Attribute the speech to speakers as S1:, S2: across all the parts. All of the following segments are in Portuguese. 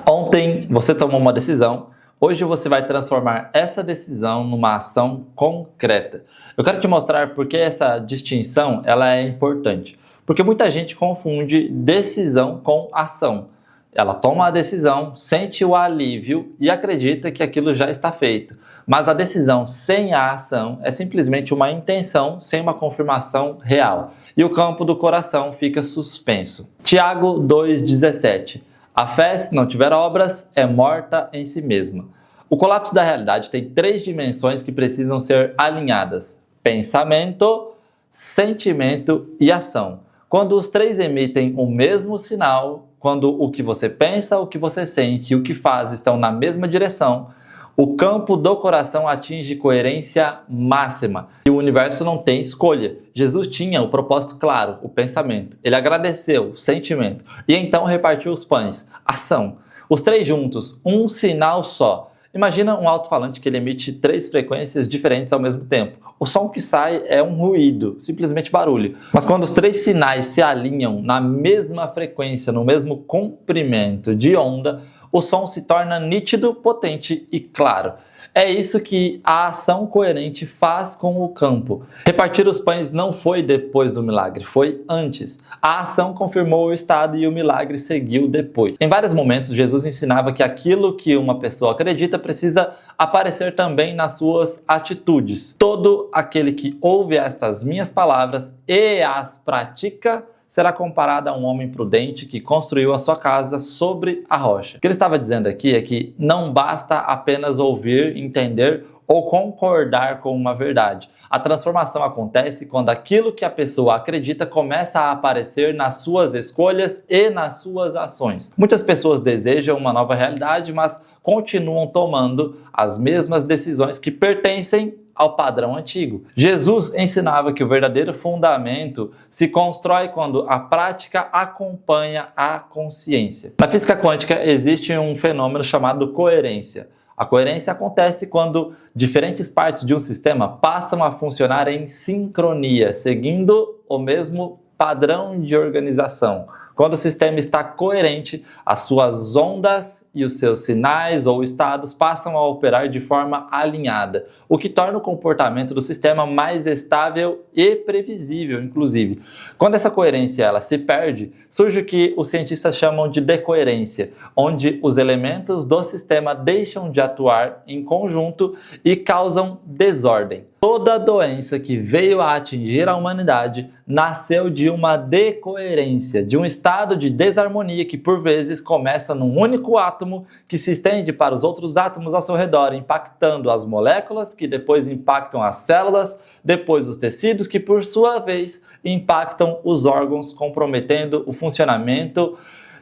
S1: Ontem você tomou uma decisão, hoje você vai transformar essa decisão numa ação concreta. Eu quero te mostrar por que essa distinção ela é importante. Porque muita gente confunde decisão com ação. Ela toma a decisão, sente o alívio e acredita que aquilo já está feito. Mas a decisão sem a ação é simplesmente uma intenção sem uma confirmação real. E o campo do coração fica suspenso. Tiago 2,17. A fé, se não tiver obras, é morta em si mesma. O colapso da realidade tem 3 dimensões que precisam ser alinhadas: pensamento, sentimento e ação. Quando os 3 emitem o mesmo sinal, quando o que você pensa, o que você sente e o que faz estão na mesma direção, o campo do coração atinge coerência máxima. E o universo não tem escolha. Jesus tinha o propósito claro, o pensamento. Ele agradeceu, o sentimento. E então repartiu os pães, ação. Os 3 juntos, um sinal só. Imagina um alto-falante que ele emite 3 frequências diferentes ao mesmo tempo. O som que sai é um ruído, simplesmente barulho. Mas quando os 3 sinais se alinham na mesma frequência, no mesmo comprimento de onda, o som se torna nítido, potente e claro. É isso que a ação coerente faz com o campo. Repartir os pães não foi depois do milagre, foi antes. A ação confirmou o estado e o milagre seguiu depois. Em vários momentos, Jesus ensinava que aquilo que uma pessoa acredita precisa aparecer também nas suas atitudes. Todo aquele que ouve estas minhas palavras e as pratica será comparado a um homem prudente que construiu a sua casa sobre a rocha. O que ele estava dizendo aqui é que não basta apenas ouvir, entender ou concordar com uma verdade. A transformação acontece quando aquilo que a pessoa acredita começa a aparecer nas suas escolhas e nas suas ações. Muitas pessoas desejam uma nova realidade, mas continuam tomando as mesmas decisões que pertencem ao padrão antigo. Jesus ensinava que o verdadeiro fundamento se constrói quando a prática acompanha a consciência. Na física quântica existe um fenômeno chamado coerência. A coerência acontece quando diferentes partes de um sistema passam a funcionar em sincronia, seguindo o mesmo padrão de organização. Quando o sistema está coerente, as suas ondas e os seus sinais ou estados passam a operar de forma alinhada, o que torna o comportamento do sistema mais estável e previsível, inclusive. Quando essa coerência ela se perde, surge o que os cientistas chamam de decoerência, onde os elementos do sistema deixam de atuar em conjunto e causam desordem. Toda doença que veio a atingir a humanidade nasceu de uma decoerência, de um estado de desarmonia que por vezes começa num único átomo que se estende para os outros átomos ao seu redor, impactando as moléculas que depois impactam as células, depois os tecidos que por sua vez impactam os órgãos, comprometendo o funcionamento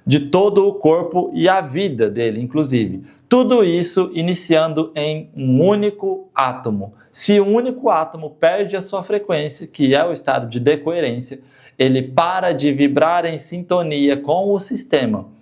S1: de todo o corpo e a vida dele, inclusive. Tudo isso iniciando em um único átomo. Se um único átomo perde a sua frequência, que é o estado de decoerência, ele para de vibrar em sintonia com o sistema.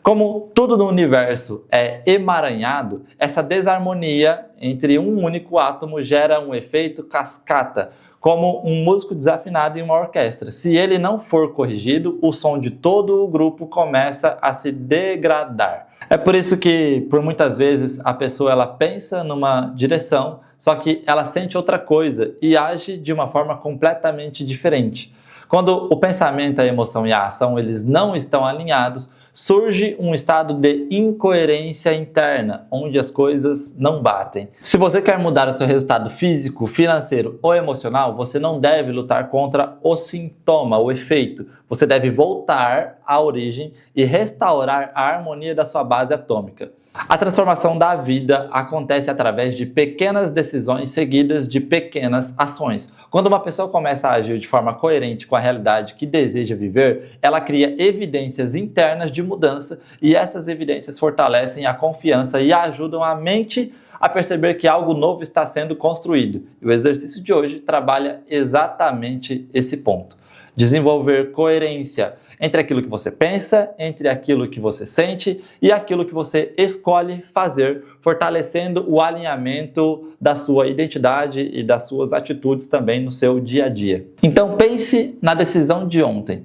S1: Como tudo no universo é emaranhado, essa desarmonia entre um único átomo gera um efeito cascata, como um músico desafinado em uma orquestra. Se ele não for corrigido, o som de todo o grupo começa a se degradar. É por isso que, por muitas vezes, a pessoa ela pensa numa direção, só que ela sente outra coisa e age de uma forma completamente diferente. Quando o pensamento, a emoção e a ação eles não estão alinhados, surge um estado de incoerência interna, onde as coisas não batem. Se você quer mudar o seu resultado físico, financeiro ou emocional, você não deve lutar contra o sintoma, o efeito. Você deve voltar à origem e restaurar a harmonia da sua base atômica. A transformação da vida acontece através de pequenas decisões seguidas de pequenas ações. Quando uma pessoa começa a agir de forma coerente com a realidade que deseja viver, ela cria evidências internas de mudança e essas evidências fortalecem a confiança e ajudam a mente a perceber que algo novo está sendo construído. E o exercício de hoje trabalha exatamente esse ponto. Desenvolver coerência entre aquilo que você pensa, entre aquilo que você sente e aquilo que você escolhe fazer, fortalecendo o alinhamento da sua identidade e das suas atitudes também no seu dia a dia. Então pense na decisão de ontem.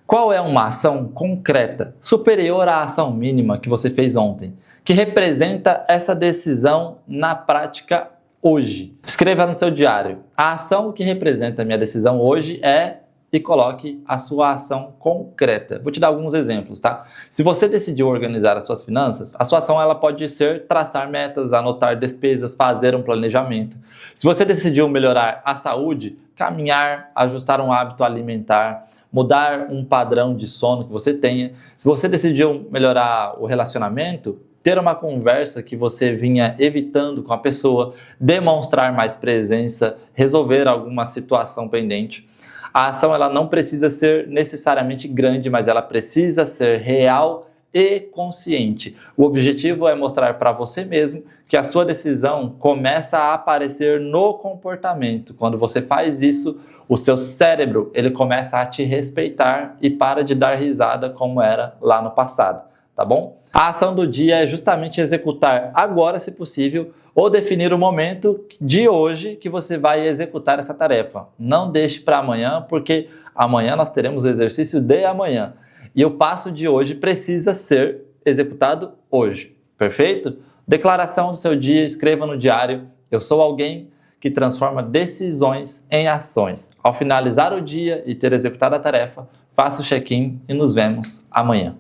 S1: Qual é uma ação concreta, superior à ação mínima que você fez ontem, que representa essa decisão na prática hoje? Escreva no seu diário: a ação que representa a minha decisão hoje é... e coloque a sua ação concreta. Vou te dar alguns exemplos, tá? Se você decidiu organizar as suas finanças, a sua ação ela pode ser traçar metas, anotar despesas, fazer um planejamento. Se você decidiu melhorar a saúde, caminhar, ajustar um hábito alimentar, mudar um padrão de sono que você tenha. Se você decidiu melhorar o relacionamento, ter uma conversa que você vinha evitando com a pessoa, demonstrar mais presença, resolver alguma situação pendente. A ação ela não precisa ser necessariamente grande, mas ela precisa ser real e consciente. O objetivo é mostrar para você mesmo que a sua decisão começa a aparecer no comportamento. Quando você faz isso, o seu cérebro ele começa a te respeitar e para de dar risada como era lá no passado, tá bom? A ação do dia é justamente executar agora, se possível, ou definir o momento de hoje que você vai executar essa tarefa. Não deixe para amanhã, porque amanhã nós teremos o exercício de amanhã. E o passo de hoje precisa ser executado hoje. Perfeito? Declaração do seu dia, escreva no diário: eu sou alguém que transforma decisões em ações. Ao finalizar o dia e ter executado a tarefa, faça o check-in e nos vemos amanhã.